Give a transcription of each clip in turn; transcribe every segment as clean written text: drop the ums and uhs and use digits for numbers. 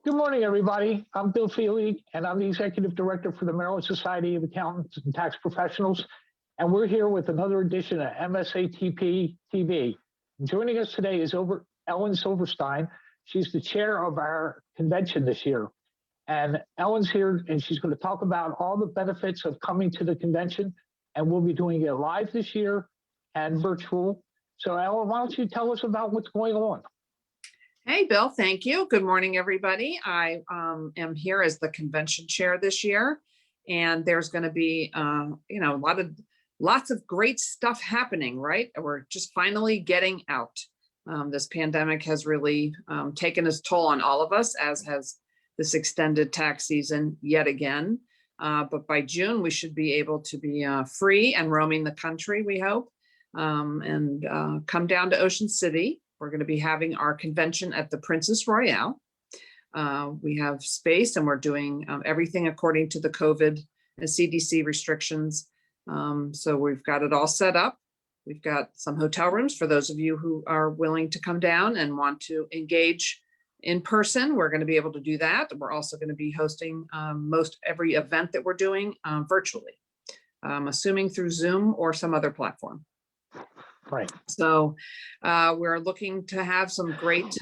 Good morning, everybody. I'm Bill Feehley, and I'm the Executive Director for the Maryland Society of Accountants and Tax Professionals. And we're here with another edition of MSATP TV. Joining us today is Ellen Silverstein. She's the chair of our convention this year. And Ellen's here, and she's going to talk about all the benefits of coming to the convention. And we'll be doing it live this year and virtual. So, Ellen, why don't you tell us about what's going on? Hey, Bill, thank you. Good morning, everybody. I am here as the convention chair this year, and there's going to be, lots of great stuff happening, right? We're just finally getting out. This pandemic has really taken its toll on all of us, as has this extended tax season yet again. But by June, we should be able to be free and roaming the country, we hope, and come down to Ocean City. We're going to be having our convention at the Princess Royale. We have space, and we're doing everything according to the COVID and CDC restrictions. So we've got it all set up. We've got some hotel rooms for those of you who are willing to come down and want to engage in person. We're going to be able to do that. We're also going to be hosting most every event that we're doing virtually, assuming through Zoom or some other platform. Right. So we're looking to have some great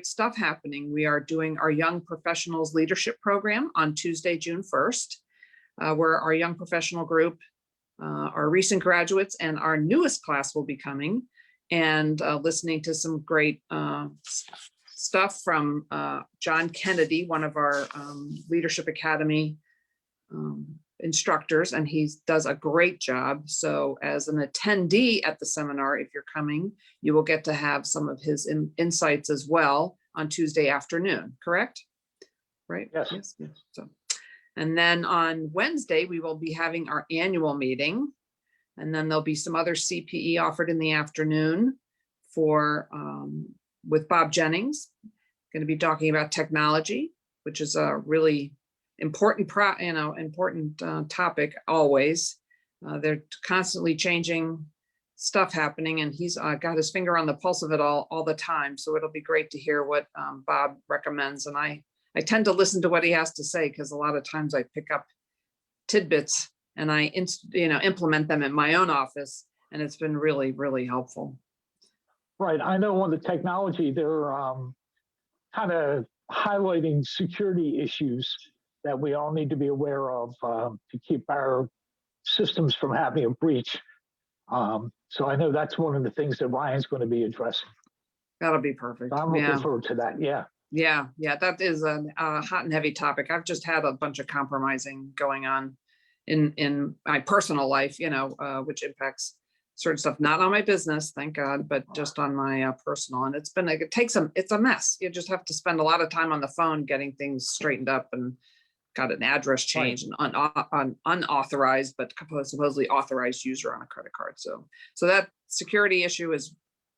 stuff happening. We are doing our Young Professionals Leadership Program on Tuesday, June 1st, where our young professional group, our recent graduates and our newest class will be coming and listening to some great stuff from John Kennedy, one of our Leadership Academy instructors, and he does a great job. So as an attendee at the seminar, if you're coming, you will get to have some of his insights as well on Tuesday afternoon, correct? Right? Yes. Yes. So, and then on Wednesday, we will be having our annual meeting, and then there'll be some other CPE offered in the afternoon for with Bob Jennings, going to be talking about technology, which is a really important topic always. They're constantly changing stuff happening, and he's got his finger on the pulse of it all the time. So it'll be great to hear what Bob recommends. And I tend to listen to what he has to say, because a lot of times I pick up tidbits and I implement them in my own office, and it's been really, really helpful. Right. I know on the technology, they're kind of highlighting security issues that we all need to be aware of to keep our systems from having a breach. So I know that's one of the things that Ryan's going to be addressing. That'll be perfect. So I'm looking forward to that. Yeah. Yeah. That is a hot and heavy topic. I've just had a bunch of compromising going on in my personal life, which impacts certain stuff, not on my business, thank God, but just on my personal. And it's a mess. You just have to spend a lot of time on the phone getting things straightened up, and got an address change, right, and unauthorized, but supposedly authorized user on a credit card. So that security issue is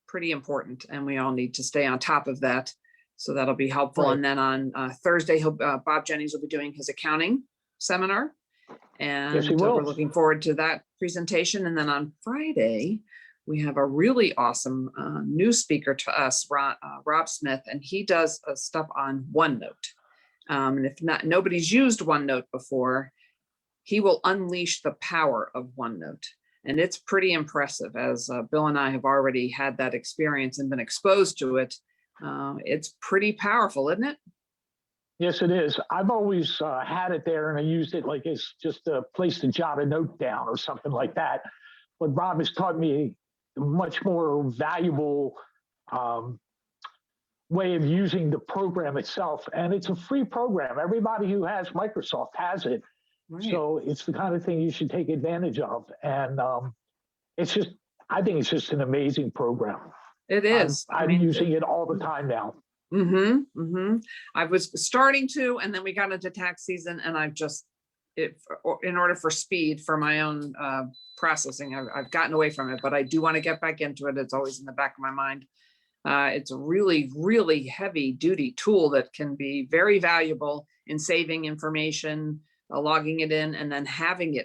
pretty important, and we all need to stay on top of that. So that'll be helpful. Right. And then on Thursday, Bob Jennings will be doing his accounting seminar, and yes, we're looking forward to that presentation. And then on Friday, we have a really awesome new speaker to us, Rob Smith, and he does stuff on OneNote. And if nobody's used OneNote before, he will unleash the power of OneNote. And it's pretty impressive, as Bill and I have already had that experience and been exposed to it. It's pretty powerful, isn't it? Yes, it is. I've always had it there, and I used it like it's just a place to jot a note down or something like that. But Rob has taught me a much more valuable way of using the program itself, and it's a free program. Everybody who has Microsoft has it. Right. So it's the kind of thing you should take advantage of. And I think it's just an amazing program. It is. I'm using it all the time now. I was starting to, and then we got into tax season, and I've just, in order for speed for my own processing, I've gotten away from it, but I do want to get back into it. It's always in the back of my mind. It's a really, really heavy duty tool that can be very valuable in saving information, logging it in, and then having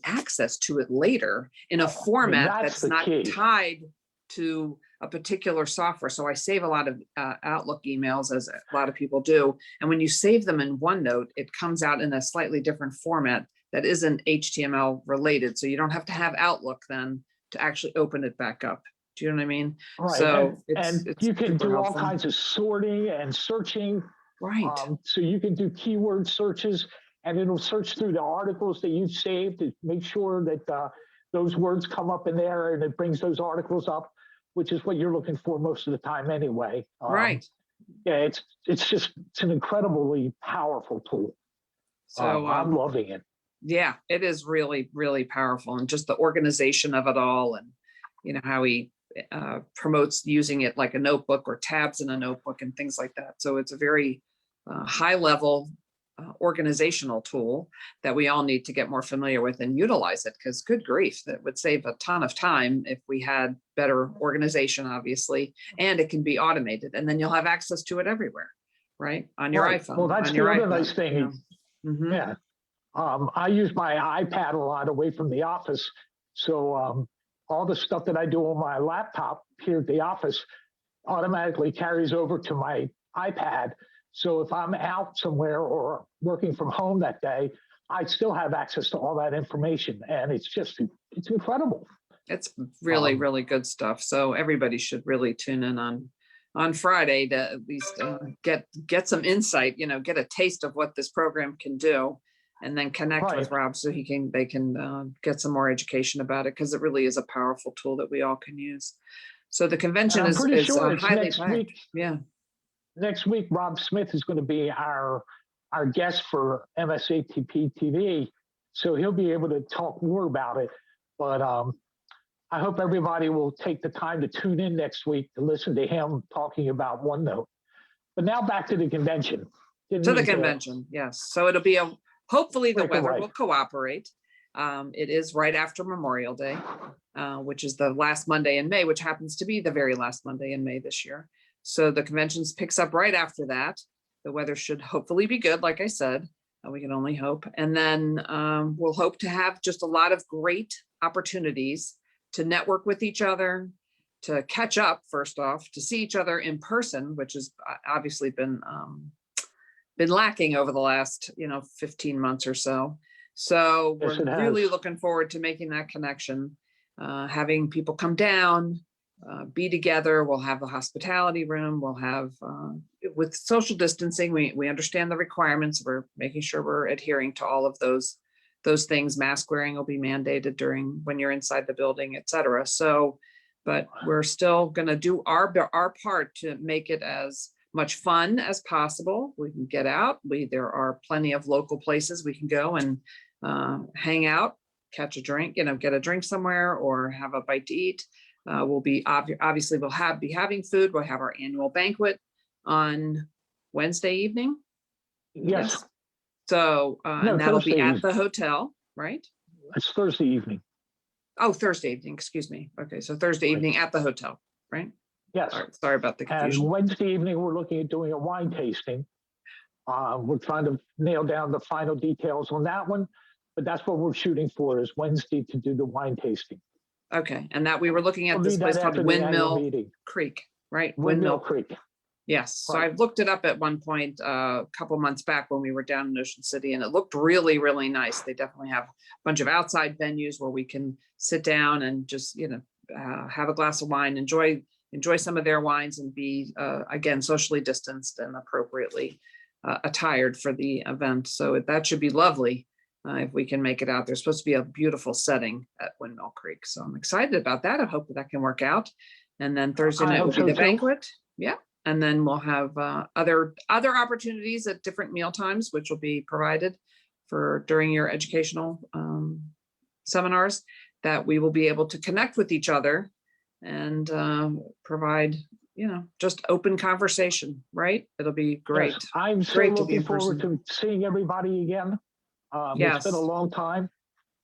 access to it later in a format that's not tied to a particular software. So I save a lot of Outlook emails, as a lot of people do. And when you save them in OneNote, it comes out in a slightly different format that isn't HTML related. So you don't have to have Outlook then to actually open it back up. Do you know what I mean? Right. So and it's you can super do all helpful. kinds of sorting and searching. Right. So you can do keyword searches, and it'll search through the articles that you've saved to make sure that those words come up in there, and it brings those articles up, which is what you're looking for most of the time anyway. Right. Yeah, it's an incredibly powerful tool. So I'm loving it. yeah, it is really, really powerful, and just the organization of it all, and how he promotes using it like a notebook or tabs in a notebook and things like that. So it's a very high level organizational tool that we all need to get more familiar with and utilize it, because good grief, that would save a ton of time if we had better organization, obviously, and it can be automated, and then you'll have access to it everywhere, right? On your Right. iPhone. Well, that's on the your other iPad, nice thing. Mhm. Yeah. I use my iPad a lot away from the office. So all the stuff that I do on my laptop here at the office automatically carries over to my iPad. So if I'm out somewhere or working from home that day, I still have access to all that information. And it's incredible. It's really, Um, really good stuff. So everybody should really tune in on Friday to at least get some insight, get a taste of what this program can do, and then connect with Right. Rob so they can get some more education about it, because it really is a powerful tool that we all can use. So the And convention I'm is pretty sure it's highly next packed. week. Yeah. Next week, Rob Smith is going to be our guest for MSATP TV. So he'll be able to talk more about it. But I hope everybody will take the time to tune in next week to listen to him talking about OneNote. But now back to the convention. To the convention, yes. So it'll be hopefully the weather will cooperate. It is right after Memorial Day, which is the last Monday in May, which happens to be the very last Monday in May this year. So the conventions picks up right after that. The weather should hopefully be good, like I said. We can only hope. And then we'll hope to have just a lot of great opportunities to network with each other, to catch up, first off, to see each other in person, which has obviously been lacking over the last 15 months or so. So Yes, we're really looking forward to making that connection, having people come down, be together. We'll have a hospitality room. We'll have with social distancing, we understand the requirements. We're making sure we're adhering to all of those things. Mask wearing will be mandated when you're inside the building, et cetera. So, but we're still going to do our part to make it as much fun as possible. We can get out. There are plenty of local places we can go and hang out, catch a drink, get a drink somewhere or have a bite to eat. We'll be obviously we'll be having food. We'll have our annual banquet on Wednesday evening. Yes. So No, and that'll Thursday be at evening. the hotel, right? It's Thursday evening. Oh, Thursday evening. Excuse me. Okay, so Thursday evening at the hotel, right? Yes. Sorry about the confusion. And Wednesday evening, we're looking at doing a wine tasting. We're trying to nail down the final details on that one, but that's what we're shooting for, is Wednesday to do the wine tasting. Okay, and that we were looking at We'll this do place that called after the annual Windmill meeting. Creek, right? Windmill Creek. Yes, so Right. I've looked it up at one point a couple months back when we were down in Ocean City, and it looked really, really nice. They definitely have a bunch of outside venues where we can sit down and just have a glass of wine, enjoy some of their wines, and be again socially distanced and appropriately attired for the event. So that should be lovely if we can make it out. There's supposed to be a beautiful setting at Windmill Creek, so I'm excited about that. I hope that can work out. And then Thursday night will be the banquet. Yeah. And then we'll have other opportunities at different meal times, which will be provided during your educational seminars, that we will be able to connect with each other and provide, just open conversation, right? It'll be great. Yes, I'm so Great to be looking in forward person. to seeing everybody again. It's been a long time,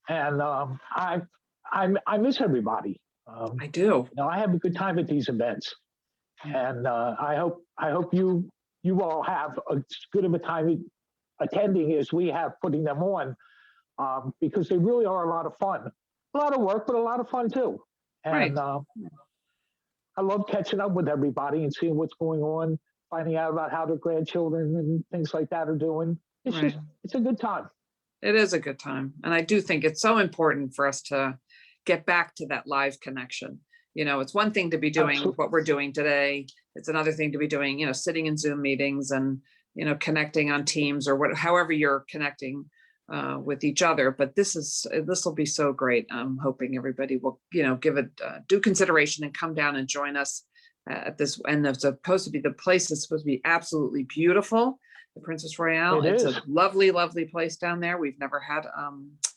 and I miss everybody. I do. I have a good time at these events. And I hope you all have as good of a time attending as we have putting them on, because they really are a lot of fun. A lot of work, but a lot of fun too. And Right. I love catching up with everybody and seeing what's going on, finding out about how their grandchildren and things like that are doing. It's Right. just, it's a good time. It is a good time. And I do think it's so important for us to get back to that live connection. You know, it's one thing to be doing Absolutely. what we're doing today. It's another thing to be doing, you know, sitting in Zoom meetings and, you know, connecting on Teams or however you're connecting with each other. But this will be so great. I'm hoping everybody will, you know, give it due consideration and come down and join us at this. And it's supposed to be, the place is supposed to be absolutely beautiful. The Princess Royale. It's a lovely, lovely place down there. We've never had,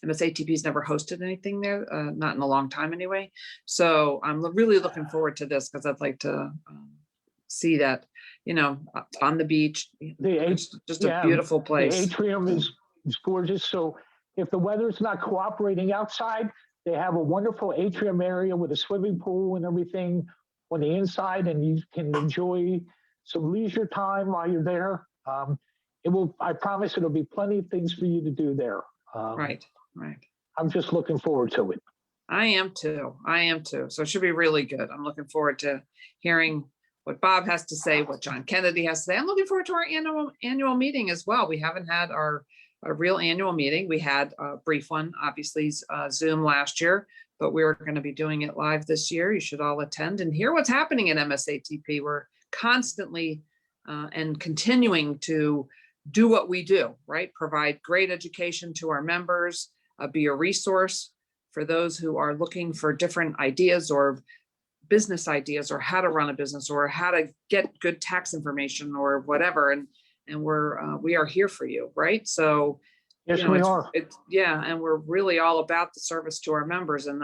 MSATP's never hosted anything there, not in a long time anyway. So I'm really looking forward to this because I'd like to see that, you know, on the beach. It's just a beautiful place. The atrium is gorgeous. So if the weather's not cooperating outside, they have a wonderful atrium area with a swimming pool and everything on the inside, and you can enjoy some leisure time while you're there. I promise it'll be plenty of things for you to do there. Right. I'm just looking forward to it. I am too. So it should be really good. I'm looking forward to hearing what Bob has to say, what John Kennedy has to say. I'm looking forward to our annual meeting as well. We haven't had our real annual meeting. We had a brief one, obviously Zoom last year, but we're going to be doing it live this year. You should all attend and hear what's happening at MSATP. We're constantly and continuing to do what we do, right? Provide great education to our members, be a resource for those who are looking for different ideas or business ideas or how to run a business or how to get good tax information or whatever. And we are here for you, right? So yes, we are. And we're really all about the service to our members, and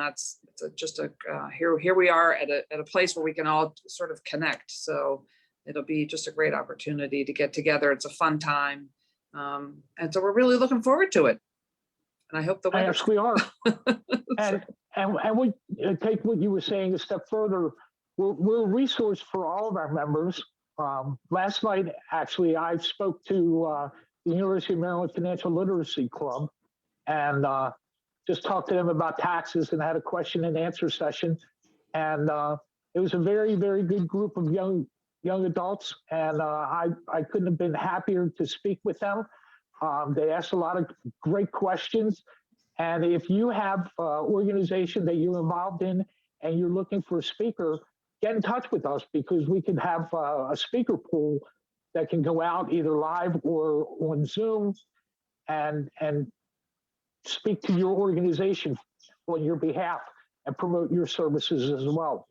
here we are at a place where we can all sort of connect. So it'll be just a great opportunity to get together. It's a fun time. And so we're really looking forward to it. And I hope the weather. Yes, we are. and we take what you were saying a step further. We're a resource for all of our members. Last night, actually, I spoke to the University of Maryland Financial Literacy Club and just talked to them about taxes and had a question and answer session. And it was a very, very good group of young adults, and I couldn't have been happier to speak with them. They asked a lot of great questions, and if you have an organization that you're involved in and you're looking for a speaker, get in touch with us because we can have a speaker pool that can go out either live or on Zoom and speak to your organization on your behalf and promote your services as well.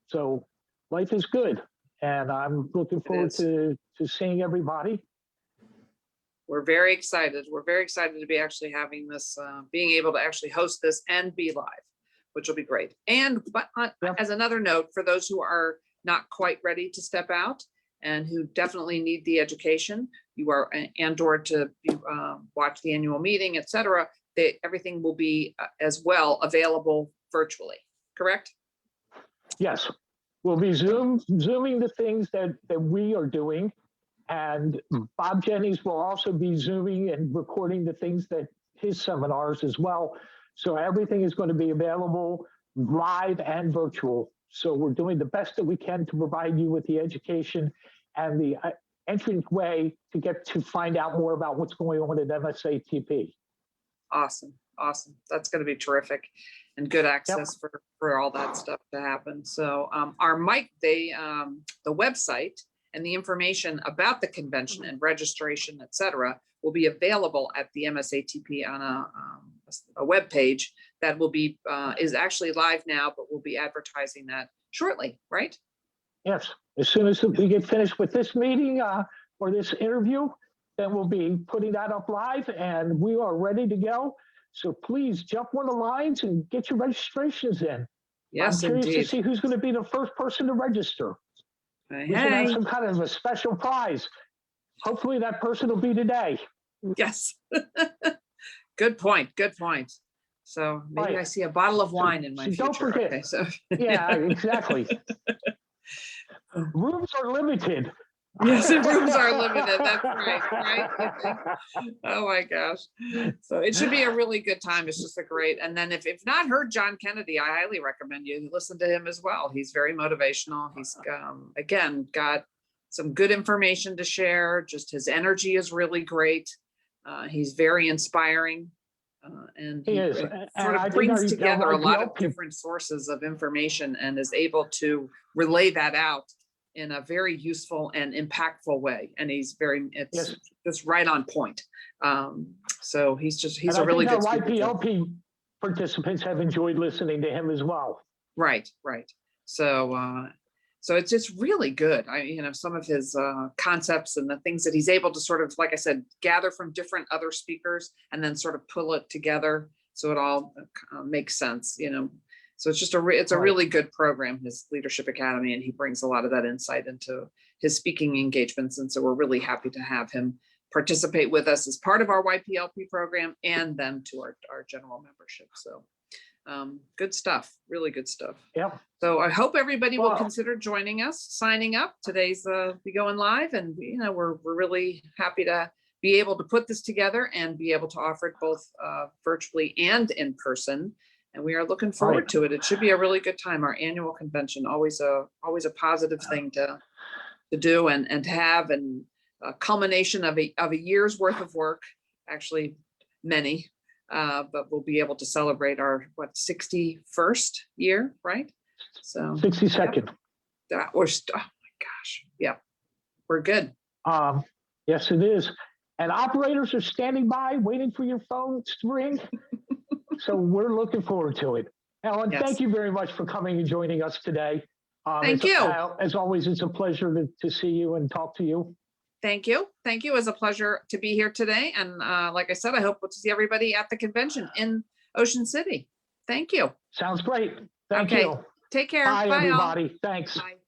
So life is good. And I'm looking forward to seeing everybody. We're very excited. We're very excited to be actually having this, being able to actually host this and be live, which will be great. But as another note, for those who are not quite ready to step out and who definitely need the education, or to watch the annual meeting, et cetera, everything will be as well available virtually, correct? Yes. We'll be zooming the things that we are doing, and Bob Jennings will also be zooming and recording the things that his seminars as well. So everything is going to be available live and virtual. So we're doing the best that we can to provide you with the education and the entryway to get to find out more about what's going on at MSATP. Awesome. That's going to be terrific. And good access for all that stuff to happen. So the website and the information about the convention and registration, et cetera, will be available at the MSATP on a web page that will be is actually live now, but we'll be advertising that shortly, right? Yes, as soon as we get finished with this meeting or this interview, then we'll be putting that up live, and we are ready to go. So please jump on the lines and get your registrations in. Yes, I'm curious indeed. to see who's going to be the first person to register. We should have some kind of a special prize. Hopefully that person will be today. Yes. Good point. So maybe I see a bottle of wine in my future. Don't forget. Okay, so yeah, exactly. Rooms are limited. Yes, the rooms are limited. That's right, you think? Oh my gosh. So it should be a really good time. It's just a great, and then if not heard John Kennedy, I highly recommend you listen to him as well. He's very motivational. He's again got some good information to share. Just his energy is really great. He's very inspiring. And He is. sort And I of think brings our together a lot of YPL different sources of information and is able to relay that out in a very useful and impactful way. And he's it's Yes. just right on point. So he's And a I really think good our speaker too. YPLP participants have enjoyed listening to him as well. Right. So it's just really good. Some of his concepts and the things that he's able to sort of, like I said, gather from different other speakers and then sort of pull it together so it all makes sense. So it's just it's a really good program, his Leadership Academy, and he brings a lot of that insight into his speaking engagements. And so we're really happy to have him participate with us as part of our YPLP program and then to our general membership. So good stuff, really good stuff. Yeah. So I hope everybody will consider joining us, signing up. Today's we going live, and we're really happy to be able to put this together and be able to offer it both virtually and in person. And we are looking forward to it. It should be a really good time. Our annual convention, always a positive thing to do and to have, and a culmination of a year's worth of work, actually many, but we'll be able to celebrate our 61st year, right? So 62nd. oh my gosh, yeah, we're good. Yes, it is. And operators are standing by, waiting for your phone to ring. So we're looking forward to it. Ellen, thank you very much for coming and joining us today. Thank you. As always, it's a pleasure to see you and talk to you. Thank you. It was a pleasure to be here today. And like I said, I hope we'll see everybody at the convention in Ocean City. Thank you. Sounds great. Thank you. Take care. Bye, Bye, everybody. all. Thanks. Bye.